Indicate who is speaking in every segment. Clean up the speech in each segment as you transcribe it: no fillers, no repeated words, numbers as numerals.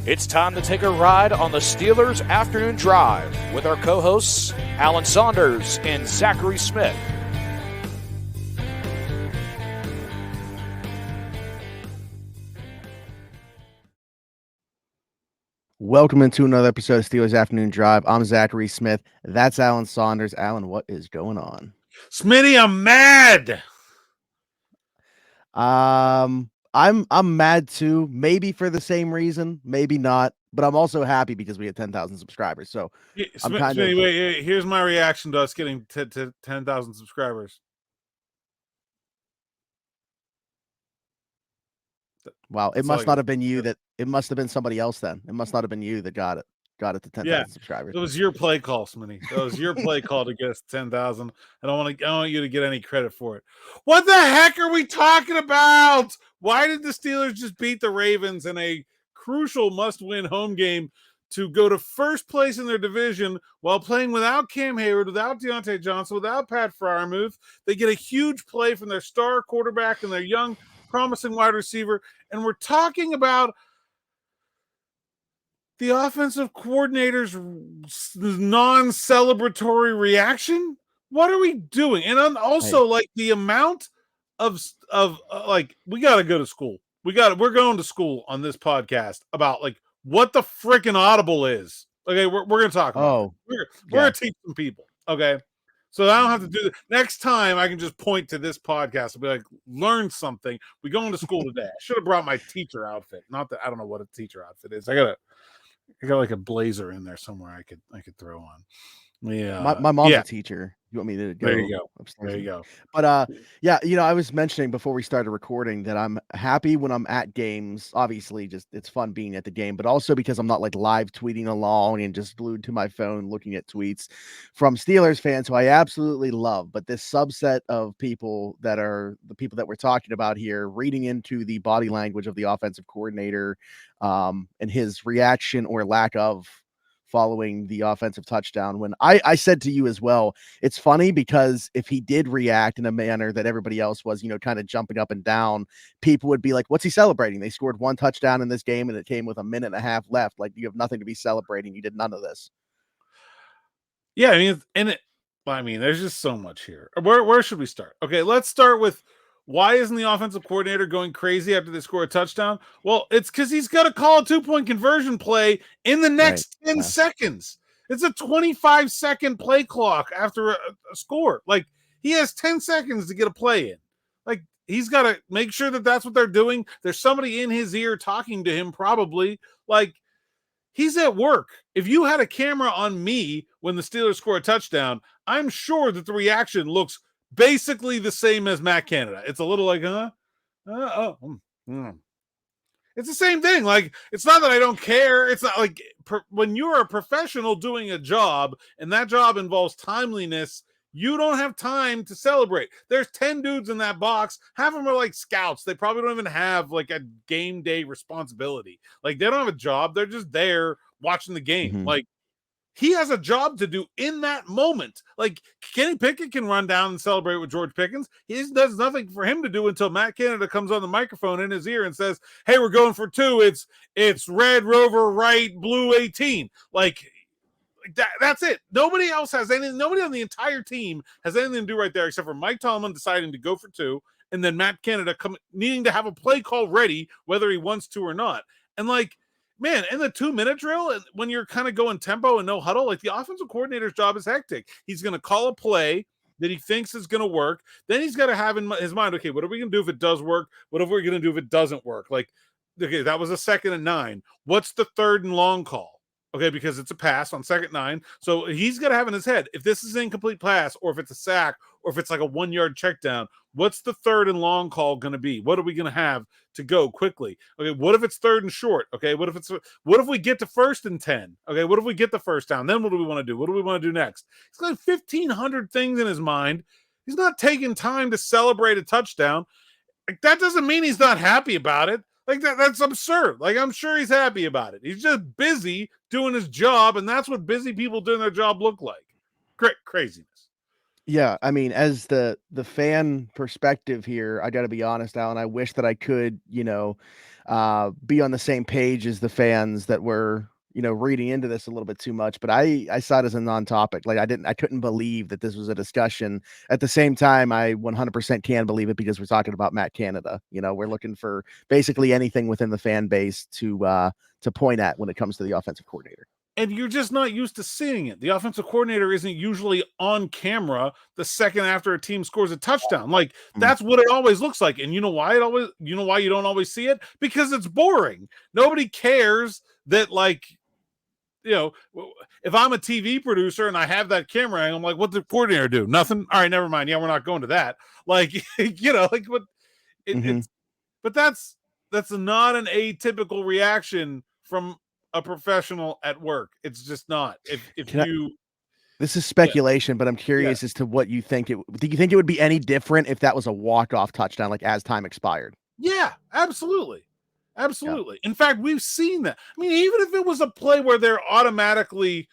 Speaker 1: It's time to take a ride on the Steelers Afternoon Drive with our co-hosts, Alan Saunders and Zachary Smith.
Speaker 2: Welcome into another episode of Steelers Afternoon Drive. I'm Zachary Smith. That's Alan Saunders. Alan, what is going on?
Speaker 3: Smitty, I'm mad.
Speaker 2: I'm mad too. Maybe for the same reason, maybe not. But I'm also happy because we have 10,000 subscribers. So
Speaker 3: Smitty, wait, here's my reaction to us getting to 10,000 subscribers.
Speaker 2: Wow, it must not have been you that. It must have been somebody else then. It must not have been you that got it to 10,000 subscribers.
Speaker 3: It was your play call, Smitty. That was your play call to get us 10,000. I don't want you to get any credit for it. What the heck are we talking about? Why did the Steelers just beat the Ravens in a crucial must-win home game to go to first place in their division while playing without Cam Hayward, without Deontay Johnson, without Pat Freiermuth? They get a huge play from their star quarterback and their young, promising wide receiver, and we're talking about the offensive coordinator's non-celebratory reaction. What are we doing? And also, like, the amount of like, we got to go to school. We're going to school on this podcast about like what the freaking audible is. Okay, we're going to talk about it. We're going to teach some people. Okay. So I don't have to do that. Next time I can just point to this podcast and be like, learn something. We're going to school today. I should have brought my teacher outfit. Not that I don't know what a teacher outfit is. I got like a blazer in there somewhere I could throw on. Yeah.
Speaker 2: My mom's a teacher. You want me to go?
Speaker 3: There you go.
Speaker 2: Upstairs?
Speaker 3: There you go.
Speaker 2: But yeah, I was mentioning before we started recording that I'm happy when I'm at games. Obviously, just it's fun being at the game, but also because I'm not like live tweeting along and just glued to my phone looking at tweets from Steelers fans who I absolutely love. But this subset of people that are the people that we're talking about here, reading into the body language of the offensive coordinator and his reaction or lack of following the offensive touchdown, when I said to you as well, it's funny because if he did react in a manner that everybody else was, kind of jumping up and down, people would be like, what's he celebrating? They scored one touchdown in this game and it came with a minute and a half left. Like, you have nothing to be celebrating. You did none of this.
Speaker 3: Yeah, I mean, there's just so much here. Where should we start? Okay, let's start with, why isn't the offensive coordinator going crazy after they score a touchdown? Well, it's because he's got to call a 2-point conversion play in the next 10 seconds. It's a 25-second play clock after a score. Like, he has 10 seconds to get a play in. Like, he's got to make sure that that's what they're doing. There's somebody in his ear talking to him probably. Like, he's at work. If you had a camera on me when the Steelers score a touchdown, I'm sure that the reaction looks basically the same as Matt Canada. It's a little like, It's the same thing. Like, it's not that I don't care. It's not like when you're a professional doing a job and that job involves timeliness, you don't have time to celebrate. There's 10 dudes in that box. Half of them are like scouts. They probably don't even have like a game day responsibility. Like, they don't have a job. They're just there watching the game.
Speaker 2: Mm-hmm.
Speaker 3: Like, he has a job to do in that moment. Like, Kenny Pickett can run down and celebrate with George Pickens. There's nothing for him to do until Matt Canada comes on the microphone in his ear and says, hey, we're going for 2. It's red rover right, blue 18. Like that's it. Nobody else has anything. Nobody on the entire team has anything to do right there except for Mike Tomlin deciding to go for 2, and then Matt Canada needing to have a play call ready, whether he wants to or not. And like, man, in the 2-minute drill, when you're kind of going tempo and no huddle, like, the offensive coordinator's job is hectic. He's going to call a play that he thinks is going to work. Then he's got to have in his mind, okay, what are we going to do if it does work? What are we going to do if it doesn't work? Like, okay, that was a 2nd and 9. What's the 3rd and long call? Okay, because it's a pass on 2nd and 9. So he's got to have in his head, if this is an incomplete pass, or if it's a sack, or if it's like a 1-yard check down, what's the 3rd and long call going to be? What are we going to have to go quickly? Okay, what if it's 3rd and short? Okay, what if we get to 1st and 10? Okay, what if we get the first down? Then what do we want to do? What do we want to do next? He's got 1,500 things in his mind. He's not taking time to celebrate a touchdown. Like, that doesn't mean he's not happy about it. Like, that's absurd. Like, I'm sure he's happy about it. He's just busy doing his job, and that's what busy people doing their job look like. Craziness.
Speaker 2: Yeah, I mean, as the fan perspective here, I got to be honest, Alan, I wish that I could, be on the same page as the fans that were, reading into this a little bit too much. But I saw it as a non-topic. Like I couldn't believe that this was a discussion. At the same time, I 100% can believe it because we're talking about Matt Canada. We're looking for basically anything within the fan base to point at when it comes to the offensive coordinator.
Speaker 3: And you're just not used to seeing it. The offensive coordinator isn't usually on camera the second after a team scores a touchdown. Like that's what it always looks like. And you know why you don't always see it? Because it's boring. Nobody cares that, like, if I'm a TV producer and I have that camera angle, I'm like, what did the coordinator do? Nothing. All right, never mind. Yeah, we're not going to that. Like, like what it's, but that's not an atypical reaction from a professional at work. It's just not.
Speaker 2: This is speculation, but I'm curious as to what you think. Do you think it would be any different if that was a walk-off touchdown, like as time expired?
Speaker 3: Yeah, absolutely. Absolutely. Yeah. In fact, we've seen that. I mean, even if it was a play where they're automatically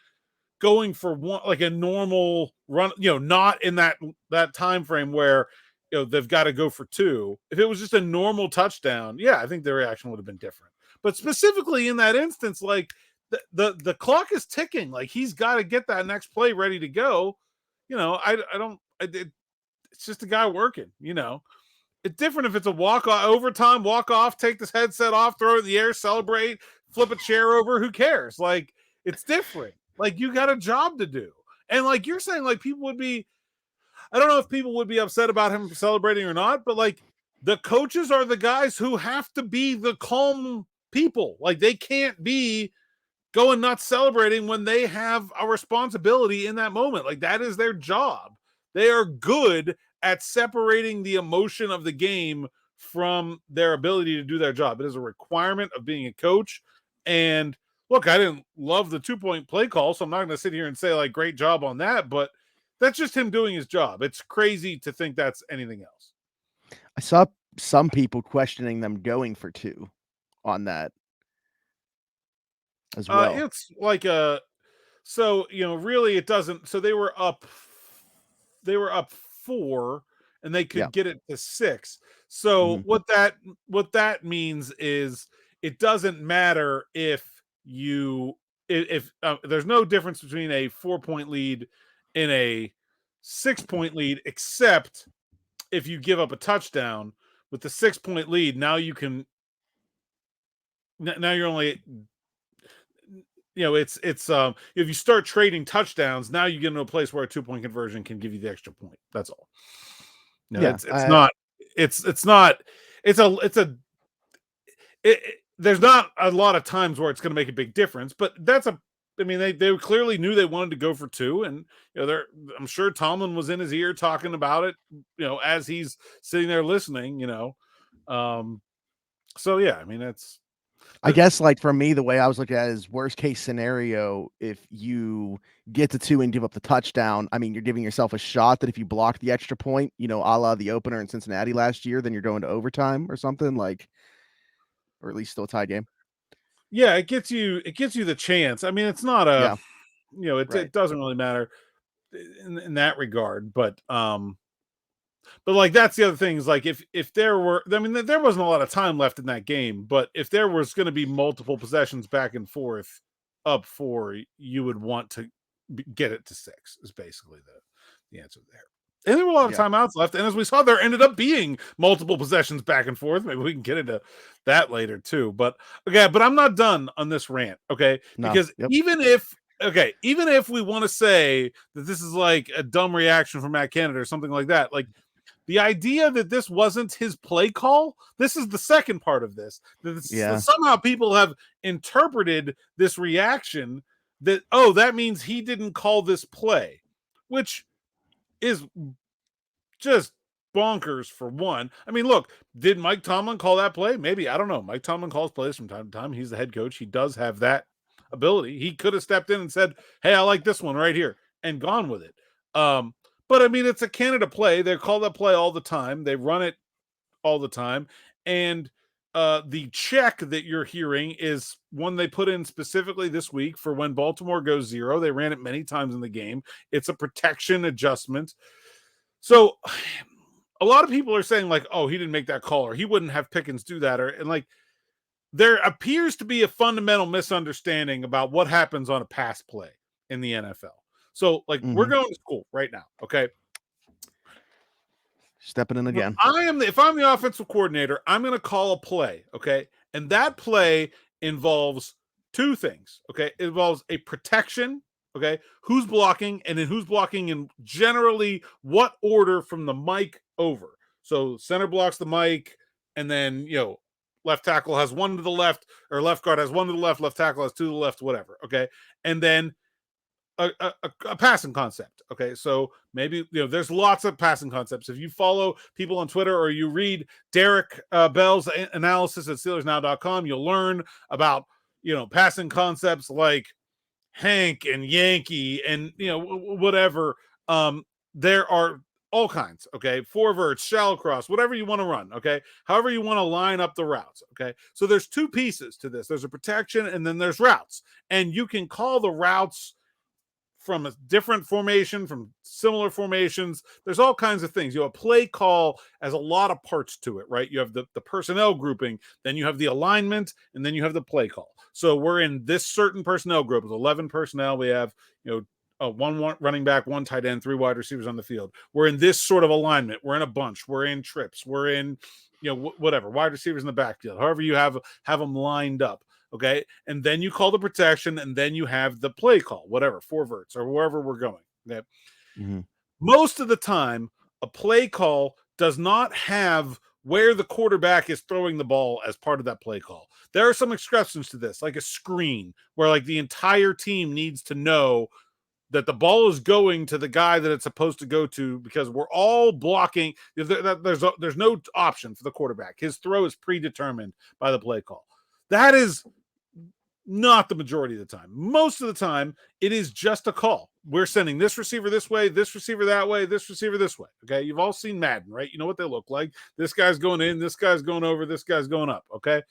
Speaker 3: going for one, like a normal run, not in that time frame where they've got to go for two. If it was just a normal touchdown, yeah, I think the reaction would have been different. But specifically in that instance, like the clock is ticking. Like he's got to get that next play ready to go. It's just a guy working. It's different if it's a walk-off, overtime, walk-off, take this headset off, throw it in the air, celebrate, flip a chair over. Who cares? Like, it's different. Like, you got a job to do. And, like, you're saying, like, people would be – I don't know if people would be upset about him celebrating or not, but, like, the coaches are the guys who have to be the calm people. Like, they can't be going nuts celebrating when they have a responsibility in that moment. Like, that is their job. They are good at separating the emotion of the game from their ability to do their job. It is a requirement of being a coach. And look, I didn't love the 2-point play call, so I'm not going to sit here and say, like, great job on that, but that's just him doing his job. It's crazy to think that's anything else.
Speaker 2: I saw some people questioning them going for two on that as well.
Speaker 3: It's like really it doesn't. So they were up 4 and they could get it to 6. So what that means is it doesn't matter if there's no difference between a 4-point lead and a 6-point lead, except if you give up a touchdown. With the 6-point lead, now you're only, it's if you start trading touchdowns, now you get into a place where a 2-point conversion can give you the extra point. That's all. There's not a lot of times where it's going to make a big difference, but they clearly knew they wanted to go for 2, and I'm sure Tomlin was in his ear talking about it, as he's sitting there listening, so yeah, I mean,
Speaker 2: I guess, like, for me, the way I was looking at it is worst case scenario. If you get to 2 and give up the touchdown, I mean, you're giving yourself a shot that if you block the extra point, a la the opener in Cincinnati last year, then you're going to overtime or something, like, or at least still a tie game.
Speaker 3: Yeah, it gets you the chance. I mean, it's not it doesn't really matter in that regard, but like, that's the other thing is, like, if there were, I mean, there wasn't a lot of time left in that game, but if there was going to be multiple possessions back and forth up 4, you would want to get it to 6 is basically the answer there. And there were a lot of timeouts left. And as we saw, there ended up being multiple possessions back and forth. Maybe we can get into that later too. But I'm not done on this rant. Okay. Because even if we want to say that this is like a dumb reaction from Matt Canada or something like that, like, the idea that this wasn't his play call, this is the second part of this. Somehow people have interpreted this reaction that, that means he didn't call this play, which is just bonkers for one. I mean, look, did Mike Tomlin call that play? Maybe. I don't know. Mike Tomlin calls plays from time to time. He's the head coach. He does have that ability. He could have stepped in and said, hey, I like this one right here, and gone with it. But I mean, it's a Canada play. They call that play all the time. They run it all the time. And the check that you're hearing is one they put in specifically this week for when Baltimore goes 0. They ran it many times in the game. It's a protection adjustment. So a lot of people are saying, like, oh, he didn't make that call, or he wouldn't have Pickens do that. And like, there appears to be a fundamental misunderstanding about what happens on a pass play in the NFL. So, like, we're going to school right now, okay?
Speaker 2: Stepping in again.
Speaker 3: If I'm the offensive coordinator, I'm going to call a play, okay? And that play involves two things, okay? It involves a protection, okay? Who's blocking, and then who's blocking in generally what order from the mic over. So center blocks the mic, and then, left tackle has one to the left, or left guard has one to the left tackle has two to the left, whatever, okay? And then a passing concept. Okay, so maybe there's lots of passing concepts. If you follow people on Twitter or you read Derek Bell's analysis at SteelersNow.com, you'll learn about passing concepts like Hank and Yankee and whatever. There are all kinds. Okay, four verts, shallow cross, whatever you want to run. Okay, however you want to line up the routes. Okay, so there's two pieces to this. There's a protection and then there's routes, and you can call the routes from a different formation, from similar formations. There's all kinds of things. A play call has a lot of parts to it, right? You have the personnel grouping, then you have the alignment, and then you have the play call. So we're in this certain personnel group. It's 11 personnel. We have, one running back, one tight end, 3 wide receivers on the field. We're in this sort of alignment. We're in a bunch. We're in trips. We're in, whatever, wide receivers in the backfield. However you have them lined up. Okay, and then you call the protection, and then you have the play call, whatever, 4 verts or wherever we're going. Okay, most of the time, a play call does not have where the quarterback is throwing the ball as part of that play call. There are some exceptions to this, like a screen, where like the entire team needs to know that the ball is going to the guy that it's supposed to go to, because we're all blocking. There's no option for the quarterback. His throw is predetermined by the play call. That is not the majority of the time. Most of the time, it is just a call. We're sending this receiver this way, this receiver that way, this receiver this way. Okay, you've all seen Madden, right? You know what they look like. This guy's going in, this guy's going over, this guy's going up. Okay,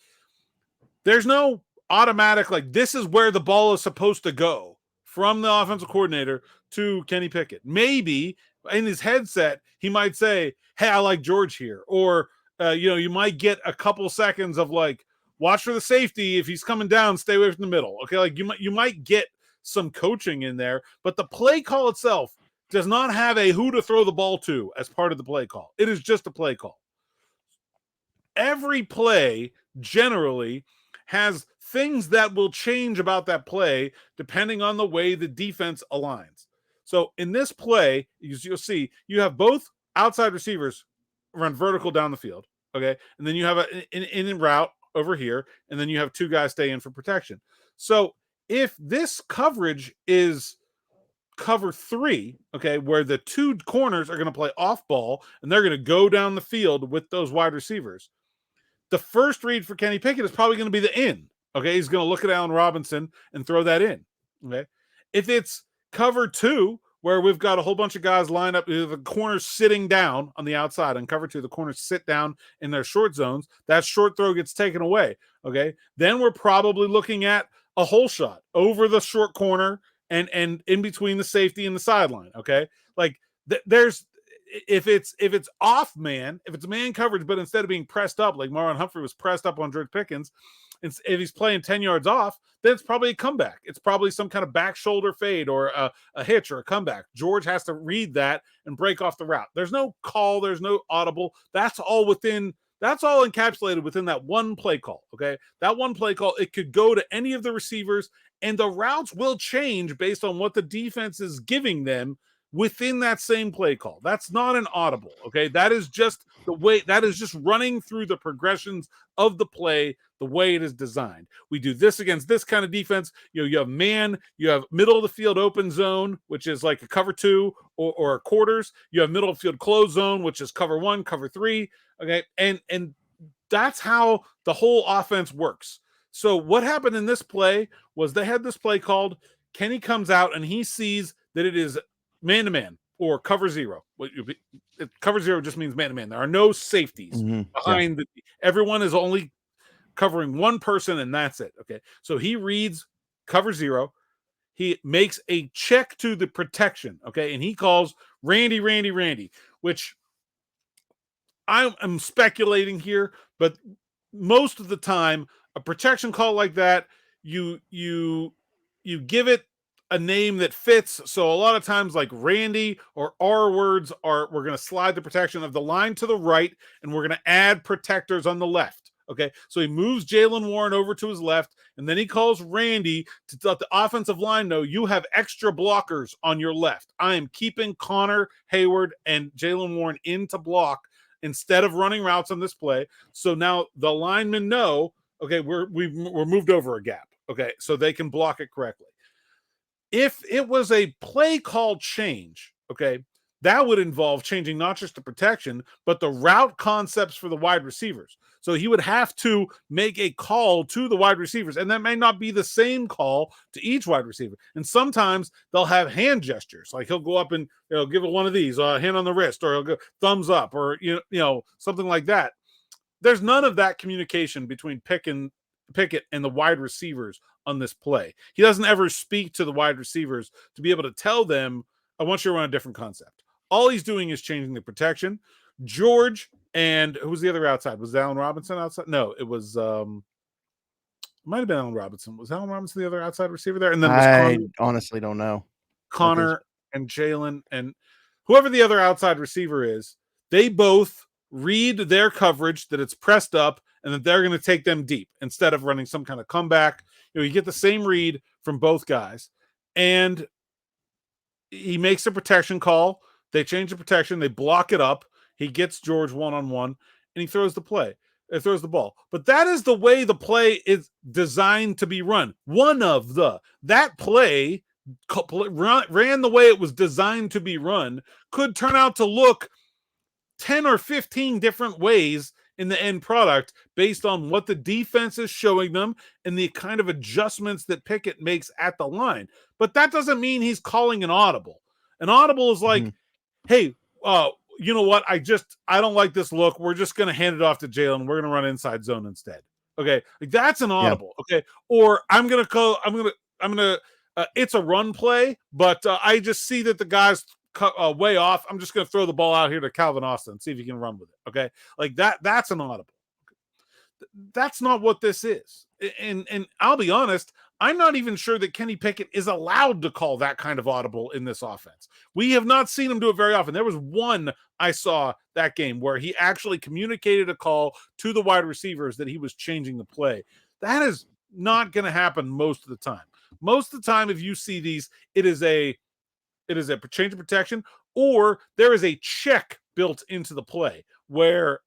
Speaker 3: there's no automatic, like, this is where the ball is supposed to go from the offensive coordinator to Kenny Pickett. Maybe in his headset, he might say, hey, I like George here. Or, you might get a couple seconds of like, watch for the safety. If he's coming down, stay away from the middle. Okay, like you might get some coaching in there, but the play call itself does not have a who to throw the ball to as part of the play call. It is just a play call. Every play generally has things that will change about that play depending on the way the defense aligns. So in this play, you'll see you have both outside receivers run vertical down the field. Okay, and then you have an in route over here, and then you have 2 guys stay in for protection. So if this coverage is cover 3, okay, where the 2 corners are going to play off ball and they're going to go down the field with those wide receivers, the first read for Kenny Pickett is probably going to be the in. Okay, he's going to look at Allen Robinson and throw that in. Okay, if it's cover 2, where we've got a whole bunch of guys lined up, the corners sitting down on the outside. On cover 2, the corners sit down in their short zones. That short throw gets taken away. Okay, then we're probably looking at a hole shot over the short corner and in between the safety and the sideline. Okay, like there's if it's off man, if it's man coverage, but instead of being pressed up like Marlon Humphrey was pressed up on George Pickens, if he's playing 10 yards off, then it's probably a comeback. It's probably some kind of back shoulder fade or a hitch or a comeback. George has to read that and break off the route. There's no call. There's no audible. That's all encapsulated within that one play call. Okay. That one play call, it could go to any of the receivers, and the routes will change based on what the defense is giving them within that same play call. That's not an audible. Okay. That is just the way, that is just running through the progressions of the play the way it is designed. We do this against this kind of defense. You have man, you have middle of the field open zone, which is like a cover 2 or quarters. You have middle of the field closed zone, which is cover 1, cover 3. Okay. And that's how the whole offense works. So what happened in this play was they had this play called. Kenny comes out and he sees that it is man-to-man or cover 0. Cover 0 just means man-to-man. There are no safeties behind. Everyone is only covering one person, and that's it. Okay, so he reads cover 0. He makes a check to the protection. Okay, and he calls Randy, which I'm speculating here, but most of the time a protection call like that, you give it a name that fits. So a lot of times, like Randy or R words we're going to slide the protection of the line to the right, and we're going to add protectors on the left. Okay, so he moves Jaylen Warren over to his left, and then he calls Randy to let the offensive line know you have extra blockers on your left. I am keeping Connor Hayward and Jaylen Warren in to block instead of running routes on this play. So now the linemen know, okay, we're moved over a gap. Okay, so they can block it correctly. If it was a play call change, okay, that would involve changing not just the protection, but the route concepts for the wide receivers. So he would have to make a call to the wide receivers, and that may not be the same call to each wide receiver. And sometimes they'll have hand gestures, like he'll go up and give it one of these, hand on the wrist, or he'll go thumbs up, or something like that. There's none of that communication between Pickett and the wide receivers on this play. He doesn't ever speak to the wide receivers to be able to tell them, I want you to run a different concept. All he's doing is changing the protection. George and who was the other outside? Was Allen Robinson outside? No, it was might have been Allen Robinson. Was Allen Robinson the other outside receiver there? And then
Speaker 2: I honestly don't know.
Speaker 3: Connor and Jaylen and whoever the other outside receiver is, they both read their coverage that it's pressed up and that they're going to take them deep instead of running some kind of comeback. You get the same read from both guys. And he makes a protection call. They change the protection. They block it up. He gets George one-on-one, and he throws the play. It throws the ball. But that is the way the play is designed to be run. That play ran the way it was designed to be run, could turn out to look 10 or 15 different ways in the end product based on what the defense is showing them and the kind of adjustments that Pickett makes at the line. But that doesn't mean he's calling an audible. An audible is like, hey, you know what? I don't like this look. We're just going to hand it off to Jaylen. We're going to run inside zone instead. Okay. Like that's an audible. Yeah. Okay. Or it's a run play, but I just see that the guy's way off. I'm just going to throw the ball out here to Calvin Austin and see if he can run with it. Okay. Like that's an audible. That's not what this is. And I'll be honest, I'm not even sure that Kenny Pickett is allowed to call that kind of audible in this offense. We have not seen him do it very often. There was one I saw that game where he actually communicated a call to the wide receivers that he was changing the play. That is not going to happen most of the time. Most of the time, if you see these, it is a change of protection, or there is a check built into the play where,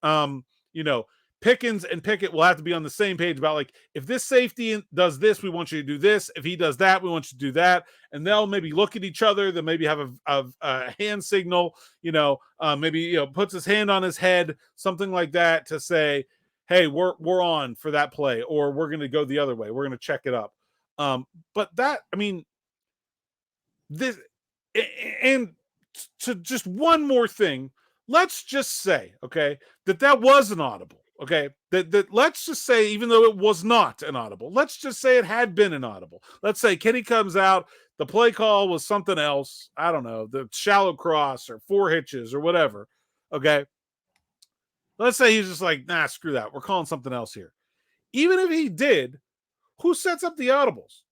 Speaker 3: Pickens and Pickett will have to be on the same page about like, if this safety does this, we want you to do this. If he does that, we want you to do that. And they'll maybe look at each other. They'll maybe have a hand signal, maybe, puts his hand on his head, something like that to say, hey, we're on for that play, or we're going to go the other way. We're going to check it up. But that, I mean, this, and to just one more thing, let's just say, okay, that was an audible. Okay, that let's just say, even though it was not an audible, let's just say it had been an audible. Let's say Kenny comes out, the play call was something else. I don't know, the shallow cross or 4 hitches or whatever. Okay, let's say he's just like, nah, screw that. We're calling something else here. Even if he did, who sets up the audibles?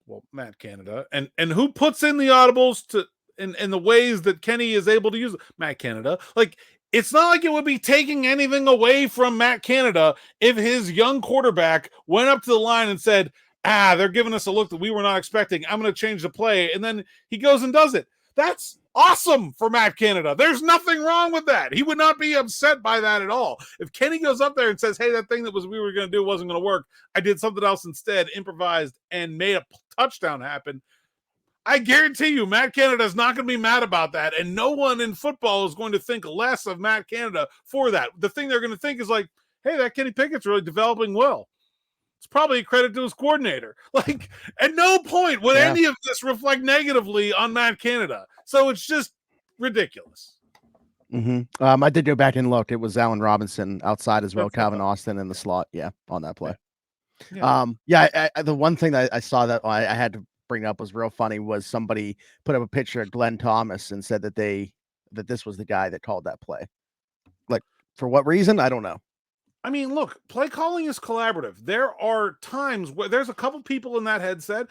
Speaker 3: Well, Matt Canada. And who puts in the audibles in the ways that Kenny is able to use it? Matt Canada. Like, it's not like it would be taking anything away from Matt Canada if his young quarterback went up to the line and said, they're giving us a look that we were not expecting. I'm going to change the play. And then he goes and does it. That's awesome for Matt Canada. There's nothing wrong with that. He would not be upset by that at all. If Kenny goes up there and says, hey, that thing that we were going to do wasn't going to work, I did something else instead, improvised, and made a touchdown happen, I guarantee you Matt Canada is not going to be mad about that, and no one in football is going to think less of Matt Canada for that. The thing they're going to think is like, hey, that Kenny Pickett's really developing well. It's probably a credit to his coordinator. Like, at no point would any of this reflect negatively on Matt Canada. So it's just ridiculous.
Speaker 2: I did go back and look. It was Allen Robinson outside as well, that's Calvin Austin in the slot. Yeah, on that play. The one thing that I saw that I had to bring up was real funny was somebody put up a picture of Glenn Thomas and said that this was the guy that called that play. Like, for what reason? I don't know.
Speaker 3: I mean, look, play calling is collaborative. There are times where there's a couple people in that headset.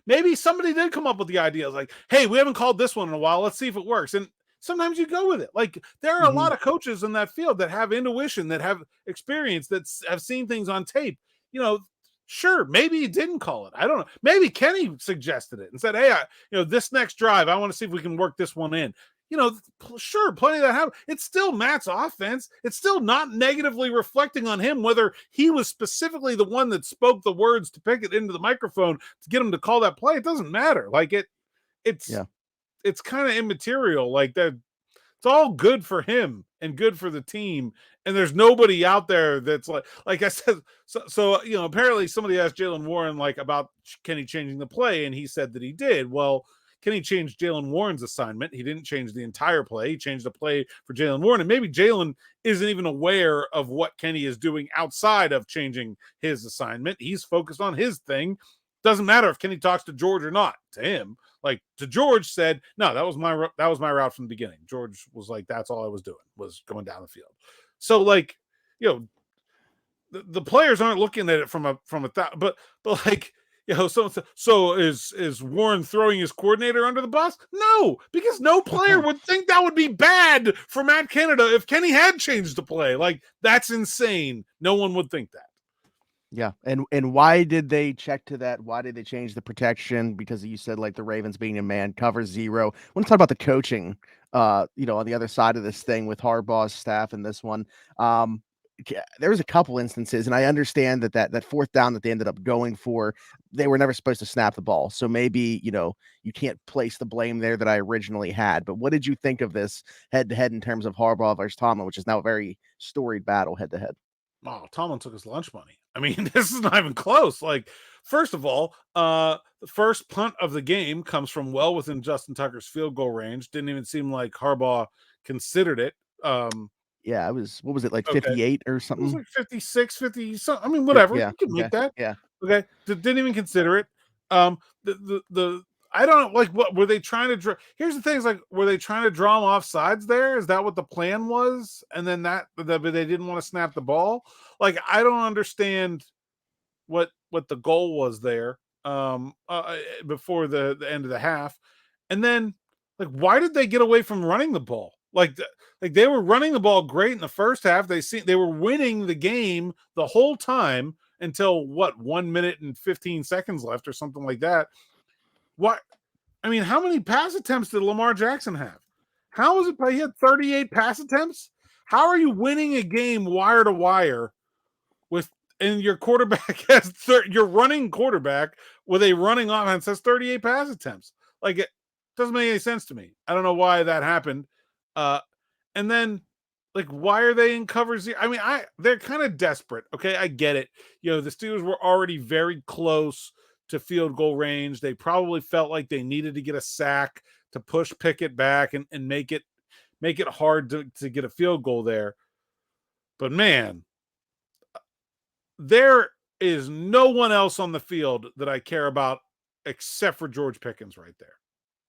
Speaker 3: Maybe somebody did come up with the idea, like, "Hey, we haven't called this one in a while. Let's see if it works." And sometimes you go with it. Like there are a
Speaker 2: Mhm.
Speaker 3: lot of coaches in that field that have intuition, that have experience, that have seen things on tape. You know, sure, maybe he didn't call it. I don't know. Maybe Kenny suggested it and said, "Hey, this next drive, I want to see if we can work this one in." Sure, plenty of that happen. It's still Matt's offense. It's still not negatively reflecting on him, whether he was specifically the one that spoke the words to Pickett into the microphone to get him to call that play. It doesn't matter. Like it's
Speaker 2: Yeah.
Speaker 3: it's kind of immaterial. Like that, it's all good for him and good for the team. And there's nobody out there that's like I said. So apparently somebody asked Jaylen Warren like about Kenny changing the play, and he said that he did. Well, Kenny changed Jaylen Warren's assignment. He didn't change the entire play. He changed the play for Jaylen Warren. And maybe Jaylen isn't even aware of what Kenny is doing outside of changing his assignment. He's focused on his thing. Doesn't matter if Kenny talks to George or not. To him, like to George said, no, that was my route from the beginning. George was like, that's all I was doing, was going down the field. So like, the players aren't looking at it from a but like, so is Warren throwing his coordinator under the bus? No, because no player would think that would be bad for Matt Canada if Kenny had changed the play. Like that's insane. No one would think that.
Speaker 2: Yeah. And why did they check to that? Why did they change the protection? Because you said like the Ravens being in man cover 0. I want to talk about the coaching, on the other side of this thing with Harbaugh's staff and this one. There was a couple instances, and I understand that fourth down that they ended up going for, they were never supposed to snap the ball. So maybe, you can't place the blame there that I originally had. But what did you think of this head to head in terms of Harbaugh versus Tomlin, which is now a very storied battle head to head?
Speaker 3: Oh, Tomlin took his lunch money. I mean, this is not even close. Like, first of all, the first punt of the game comes from well within Justin Tucker's field goal range. Didn't even seem like Harbaugh considered it.
Speaker 2: Yeah, it was, what was it, like
Speaker 3: Okay.
Speaker 2: 58 or
Speaker 3: It was
Speaker 2: something?
Speaker 3: like 56, 50 something. I mean, whatever.
Speaker 2: Yeah.
Speaker 3: You can make that.
Speaker 2: Yeah.
Speaker 3: Okay. Didn't even consider it. The I don't know, like, what were they trying to draw? Here's the thing, is like, were they trying to draw him off sides there? Is that what the plan was? And then but they didn't want to snap the ball. Like, I don't understand what the goal was there before the end of the half. And then, like, why did they get away from running the ball? Like they were running the ball great in the first half. They were winning the game the whole time until 1 minute and 15 seconds left or something like that. What? I mean, how many pass attempts did Lamar Jackson have? How is it he had 38 pass attempts? How are you winning a game wire to wire and your quarterback has your running quarterback with a running offense has 38 pass attempts? Like, it doesn't make any sense to me. I don't know why that happened. And then, like, why are they in cover 0? I mean, they're kind of desperate. Okay, I get it. The Steelers were already very close to field goal range. They probably felt like they needed to get a sack to push Pickett back and make it hard to get a field goal there. But man, there is no one else on the field that I care about except for George Pickens right there.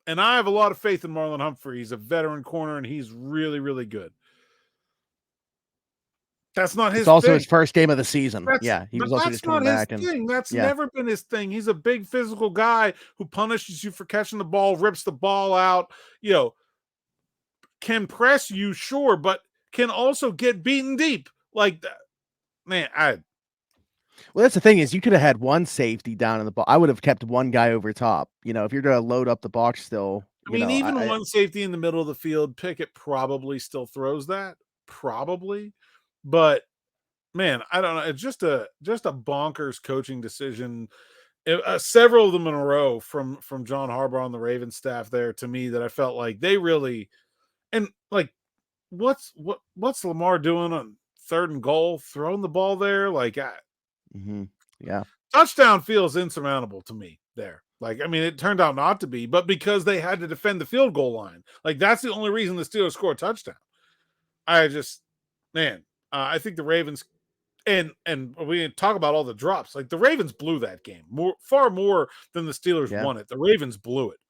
Speaker 3: And I have a lot of faith in Marlon Humphrey. He's a veteran corner, and he's really, really good. That's not his
Speaker 2: It's also
Speaker 3: thing.
Speaker 2: his first game of the season. He was also just coming back.
Speaker 3: That's never been his thing. He's a big physical guy who punishes you for catching the ball, rips the ball out, can press you, sure, but can also get beaten deep. Like that. Man,
Speaker 2: Well, that's the thing, is you could have had one safety down in the ball. I would have kept one guy over top. If you're going to load up the box still.
Speaker 3: Even one safety in the middle of the field, Pickett probably still throws that. Probably. But man, I don't know. It's just a bonkers coaching decision. Several of them in a row from John Harbaugh on the Ravens staff there, to me, that I felt like they really, and like, what's Lamar doing on 3rd and goal, throwing the ball there? Like,
Speaker 2: yeah,
Speaker 3: touchdown feels insurmountable to me there. Like, I mean, it turned out not to be, but because they had to defend the field goal line, like, that's the only reason the Steelers score a touchdown. I think the Ravens, and we talk about all the drops. Like, the Ravens blew that game far more than the Steelers won it. The Ravens blew it.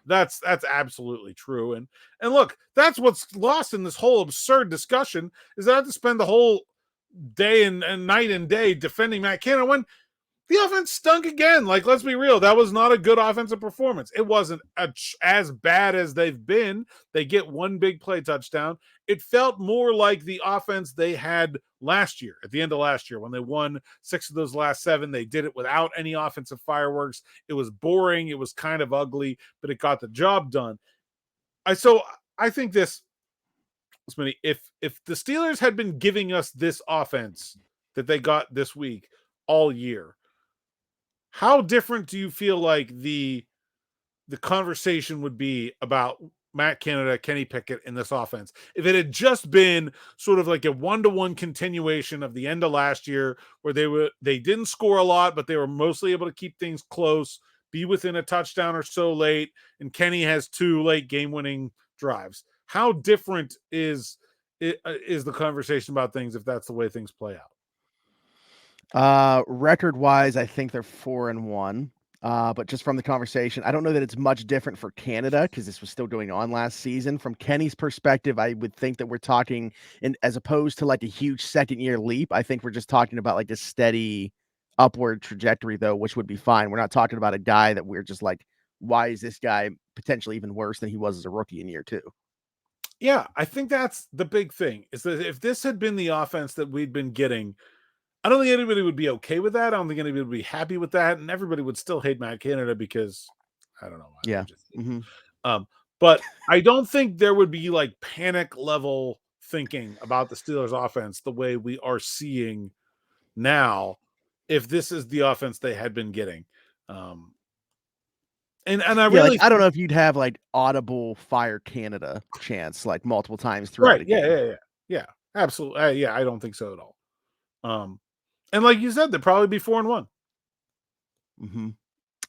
Speaker 3: That's absolutely true. And look, that's what's lost in this whole absurd discussion, is that I have to spend the whole day and night and day defending Matt Canada when the offense stunk again. Like, let's be real. That was not a good offensive performance. It wasn't as bad as they've been. They get one big play touchdown. It felt more like the offense they had last year, at the end of last year, when they won 6 of those last 7. They did it without any offensive fireworks. It was boring. It was kind of ugly, but it got the job done. So I think this, if the Steelers had been giving us this offense that they got this week all year, how different do you feel like the conversation would be about Matt Canada, Kenny Pickett in this offense if it had just been sort of like a 1-to-1 continuation of the end of last year, where they didn't score a lot, but they were mostly able to keep things close, be within a touchdown or so late, and Kenny has 2 late game-winning drives? How different is the conversation about things if that's the way things play out?
Speaker 2: Record wise, I think they're 4-1. But just from the conversation, I don't know that it's much different for Canada because this was still going on last season. From Kenny's perspective, I would think that we're talking, as opposed to like a huge second year leap, I think we're just talking about like a steady upward trajectory, though, which would be fine. We're not talking about a guy that we're just like, why is this guy potentially even worse than he was as a rookie in year 2?
Speaker 3: Yeah, I think that's the big thing, is that if this had been the offense that we'd been getting, I don't think anybody would be okay with that. I don't think anybody would be happy with that, and everybody would still hate Matt Canada because I don't know.
Speaker 2: Yeah.
Speaker 3: But I don't think there would be like panic level thinking about the Steelers offense the way we are seeing now if this is the offense they had been getting. And I really,
Speaker 2: like, I don't know if you'd have like audible fire Canada chance like multiple times throughout
Speaker 3: right?
Speaker 2: the game.
Speaker 3: Yeah, absolutely. Yeah, I don't think so at all. And like you said, they'd probably be 4-1.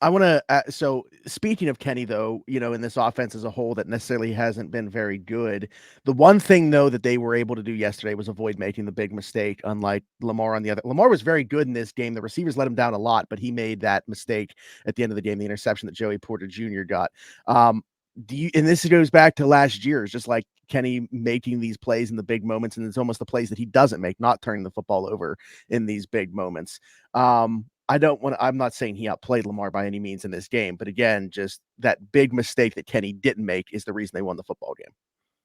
Speaker 2: I want to. So speaking of Kenny, though, in this offense as a whole, that necessarily hasn't been very good. The one thing, though, that they were able to do yesterday was avoid making the big mistake. Unlike Lamar on the other, Lamar was very good in this game. The receivers let him down a lot, but he made that mistake at the end of the game, the interception that Joey Porter Jr. got. And this goes back to last year. It's just like Kenny making these plays in the big moments, and it's almost the plays that he doesn't make, not turning the football over in these big moments. I'm not saying he outplayed Lamar by any means in this game, but again, just that big mistake that Kenny didn't make is the reason they won the football game.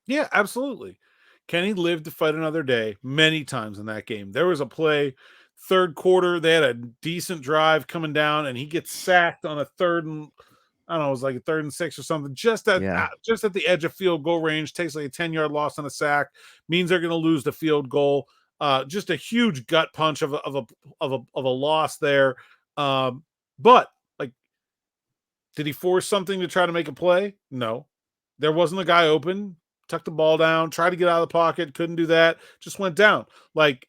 Speaker 3: Yeah, absolutely. Kenny lived to fight another day many times in that game. There was a play, third quarter, they had a decent drive coming down, and he gets sacked on a third and, I don't know, it was like a 3rd and 6 or something, just at the edge of field goal range, takes like a 10-yard loss on a sack, means they're going to lose the field goal. Just a huge gut punch of a loss there. But like, did he force something to try to make a play? No, there wasn't a guy open. Tucked the ball down, tried to get out of the pocket, couldn't do that. Just went down. Like,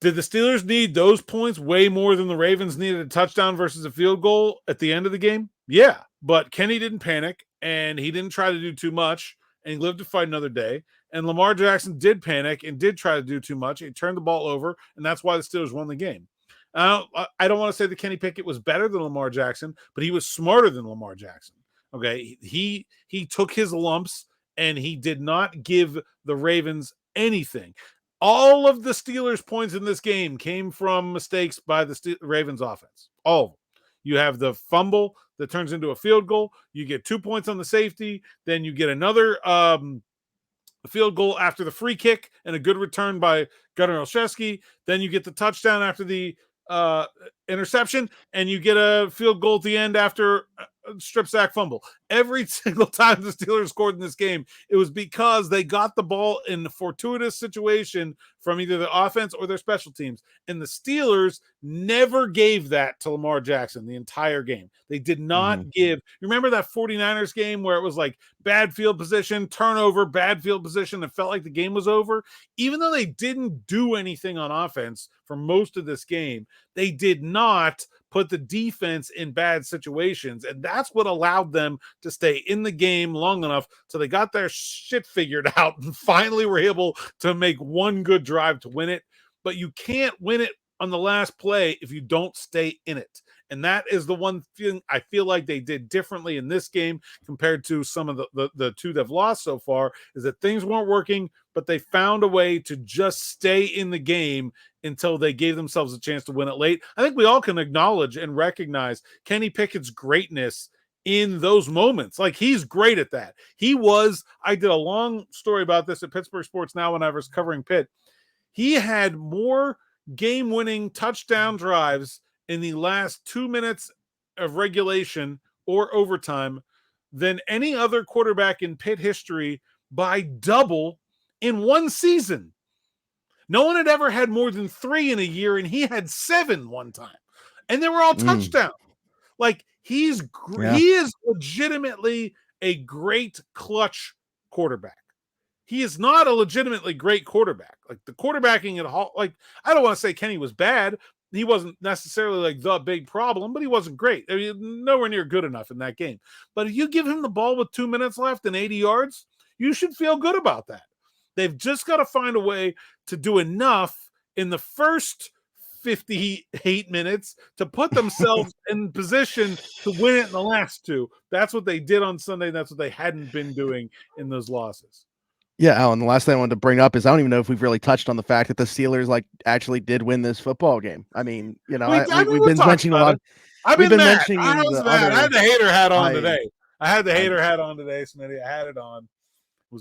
Speaker 3: did the Steelers need those points way more than the Ravens needed a touchdown versus a field goal at the end of the game? Yeah, but Kenny didn't panic, and he didn't try to do too much, and he lived to fight another day. And Lamar Jackson did panic and did try to do too much. He turned the ball over, and that's why the Steelers won the game. I don't want to say that Kenny Pickett was better than Lamar Jackson, but he was smarter than Lamar Jackson. Okay, he took his lumps, and he did not give the Ravens anything. All of the Steelers' points in this game came from mistakes by the Ravens offense. All of them. You have the fumble that turns into a field goal. You get 2 points on the safety. Then you get another field goal after the free kick and a good return by Gunnar Olszewski. Then you get the touchdown after the interception, and you get a field goal at the end after a strip sack fumble. Every single time the Steelers scored in this game, it was because they got the ball in a fortuitous situation from either the offense or their special teams. And the Steelers never gave that to Lamar Jackson the entire game. They did not give. You remember that 49ers game where it was like bad field position, turnover, bad field position. It felt like the game was over. Even though they didn't do anything on offense for most of this game, they did not put the defense in bad situations. And that's what allowed them to stay in the game long enough so they got their shit figured out and finally were able to make one good drive to win it. But you can't win it on the last play if you don't stay in it. And that is the one thing I feel like they did differently in this game compared to some of the two they've lost so far, is that things weren't working, but they found a way to just stay in the game until they gave themselves a chance to win it late. I think we all can acknowledge and recognize Kenny Pickett's greatness in those moments. Like, he's great at that. I did a long story about this at Pittsburgh Sports Now when I was covering Pitt. He had more game-winning touchdown drives in the last 2 minutes of regulation or overtime than any other quarterback in Pitt history by double in one season. No one had ever had more than 3 in a year, and he had 7 one time. And they were all touchdowns. Like, he is legitimately a great clutch quarterback. He is not a legitimately great quarterback. Like, the quarterbacking at all, like, I don't want to say Kenny was bad. He wasn't necessarily like the big problem, but he wasn't great. I mean, nowhere near good enough in that game. But if you give him the ball with 2 minutes left and 80 yards, you should feel good about that. They've just got to find a way to do enough in the first 58 minutes to put themselves in position to win it in the last 2. That's what they did on Sunday. That's what they hadn't been doing in those losses.
Speaker 2: Yeah, Alan, the last thing I wanted to bring up is I don't even know if we've really touched on the fact that the Steelers actually did win this football game. I mean, we've been mentioning a lot.
Speaker 3: I've been mentioning
Speaker 2: I
Speaker 3: had the hater hat on today. I had the hater hat on today, Smitty. I had it on.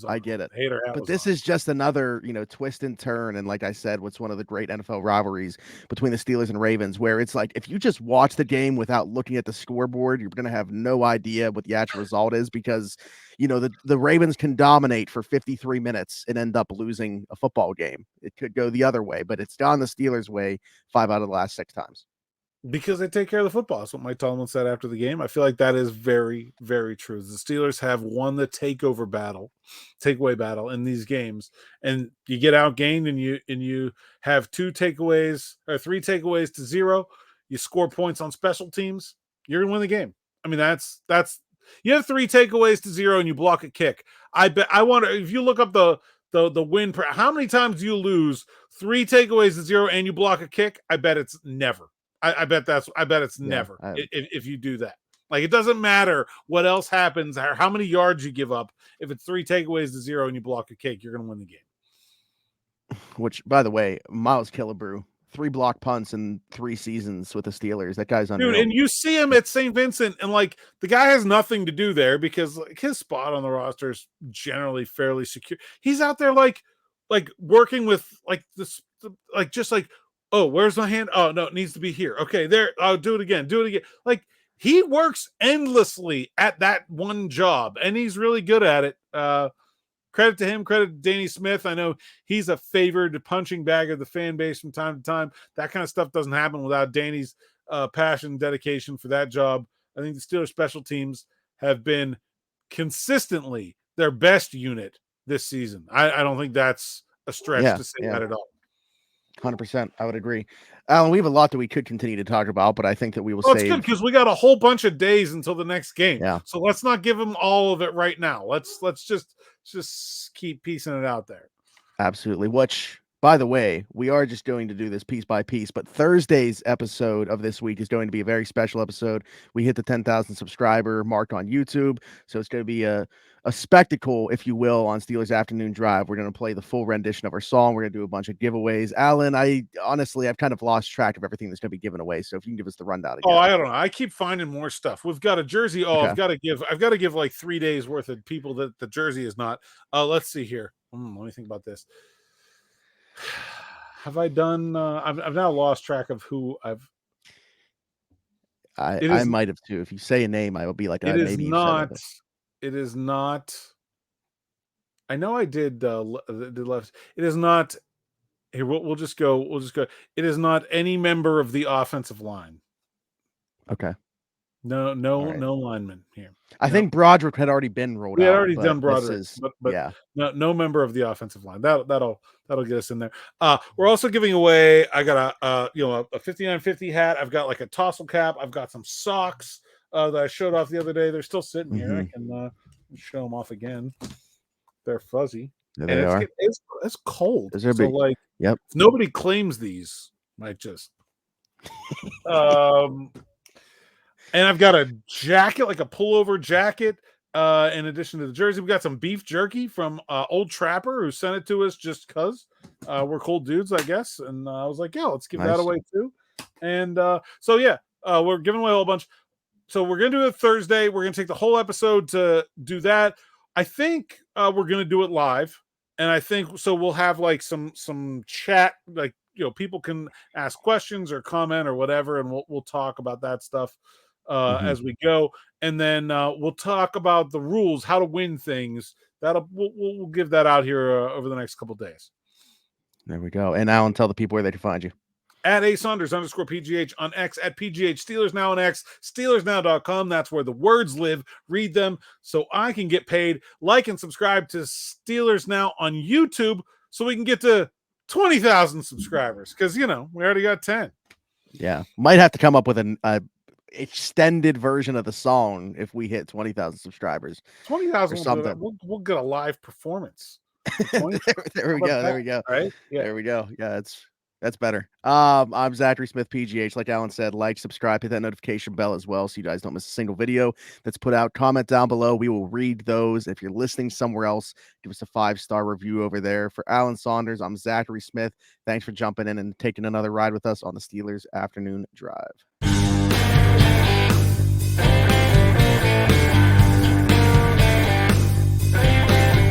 Speaker 2: I get it.
Speaker 3: Hater hat,
Speaker 2: but this is just another, twist and turn. And like I said, what's one of the great NFL rivalries between the Steelers and Ravens, where it's like, if you just watch the game without looking at the scoreboard, you're going to have no idea what the actual result is, because, the Ravens can dominate for 53 minutes and end up losing a football game. It could go the other way, but it's gone the Steelers' way 5 out of the last 6 times.
Speaker 3: Because they take care of the football. That's what Mike Tomlin said after the game. I feel like that is very, very true. The Steelers have won the takeaway battle in these games, and you get outgained, and you have 2 takeaways or 3 takeaways to 0. You score points on special teams, you're gonna win the game. I mean, that's you have 3 takeaways to 0 and you block a kick. I wonder if you look up the win. How many times do you lose 3 takeaways to 0 and you block a kick? I bet it's never. I bet it's never if you do that. Like, it doesn't matter what else happens or how many yards you give up. If it's 3 takeaways to 0 and you block a kick, you're going to win the game.
Speaker 2: Which, by the way, Miles Killebrew, 3 block punts in 3 seasons with the Steelers. That guy's unreal.
Speaker 3: Dude, and you see him at St. Vincent, and like, the guy has nothing to do there because like his spot on the roster is generally fairly secure. He's out there like working with like this, like just like, oh, where's my hand? Oh, no, it needs to be here. Okay, there. I'll do it again. Like, he works endlessly at that one job, and he's really good at it. Credit to him. Credit to Danny Smith. I know he's a favored punching bag of the fan base from time to time. That kind of stuff doesn't happen without Danny's passion and dedication for that job. I think the Steelers special teams have been consistently their best unit this season. I don't think that's a stretch to say that at all.
Speaker 2: 100%. I would agree. Alan, we have a lot that we could continue to talk about, but I think that we will
Speaker 3: save. It's good because we got a whole bunch of days until the next game.
Speaker 2: Yeah.
Speaker 3: So let's not give them all of it right now. Let's just keep piecing it out there.
Speaker 2: Absolutely. Which, by the way, we are just going to do this piece by piece, but Thursday's episode of this week is going to be a very special episode. We hit the 10,000 subscriber mark on YouTube, so it's going to be a spectacle, if you will, on Steelers Afternoon Drive. We're going to play the full rendition of our song. We're going to do a bunch of giveaways. Alan, I've kind of lost track of everything that's going to be given away. So if you can give us the rundown again.
Speaker 3: Oh, I don't know. I keep finding more stuff. We've got a jersey. Oh, okay. I've got to give like 3 days worth of people that the jersey is not. Let's see here. Let me think about this. Have I done? I've now lost track of who I've.
Speaker 2: I might have too. If you say a name, I will be like,
Speaker 3: it is
Speaker 2: maybe
Speaker 3: not. It is not. I know I did left. It is not. Here, we'll just go. We'll just go. It is not any member of the offensive line.
Speaker 2: Okay.
Speaker 3: No lineman here.
Speaker 2: I think Broderick had already been rolled out.
Speaker 3: We had already done Broderick, but
Speaker 2: yeah.
Speaker 3: No member of the offensive line. That'll get us in there. We're also giving away. I got a 5950 hat. I've got like a tassel cap. I've got some socks that I showed off the other day. They're still sitting here. I can show them off again. They're fuzzy.
Speaker 2: There they are.
Speaker 3: It's cold.
Speaker 2: So like,
Speaker 3: if nobody claims these, Might just. And I've got a jacket, like a pullover jacket. In addition to the jersey, we got some beef jerky from Old Trapper, who sent it to us just because we're cool dudes, I guess. And I was like, yeah, let's give that away too. And so yeah, we're giving away a whole bunch. So we're gonna do it Thursday. We're gonna take the whole episode to do that. I think we're gonna do it live, and I think so. We'll have like some chat, like people can ask questions or comment or whatever, and we'll talk about that stuff as we go. And then we'll talk about the rules, how to win things. We'll give that out here over the next couple of days.
Speaker 2: There we go. And Alan, tell the people where they can find you.
Speaker 3: At @Saunders_PGH on X, at PGH Steelers Now on X, SteelersNow.com. That's where the words live. Read them so I can get paid. Like and subscribe to Steelers Now on YouTube so we can get to 20,000 subscribers, because we already got 10.
Speaker 2: Yeah, might have to come up with an extended version of the song if we hit 20,000 subscribers.
Speaker 3: 20,000 or something. We'll get a live performance.
Speaker 2: there we go. There we go.
Speaker 3: Right? Yeah.
Speaker 2: There we go. Yeah, that's better. I'm Zachary Smith, PGH. Like Alan said, like, subscribe, hit that notification bell as well so you guys don't miss a single video that's put out. Comment down below. We will read those. If you're listening somewhere else, give us a 5-star review over there. For Alan Saunders, I'm Zachary Smith. Thanks for jumping in and taking another ride with us on the Steelers Afternoon Drive.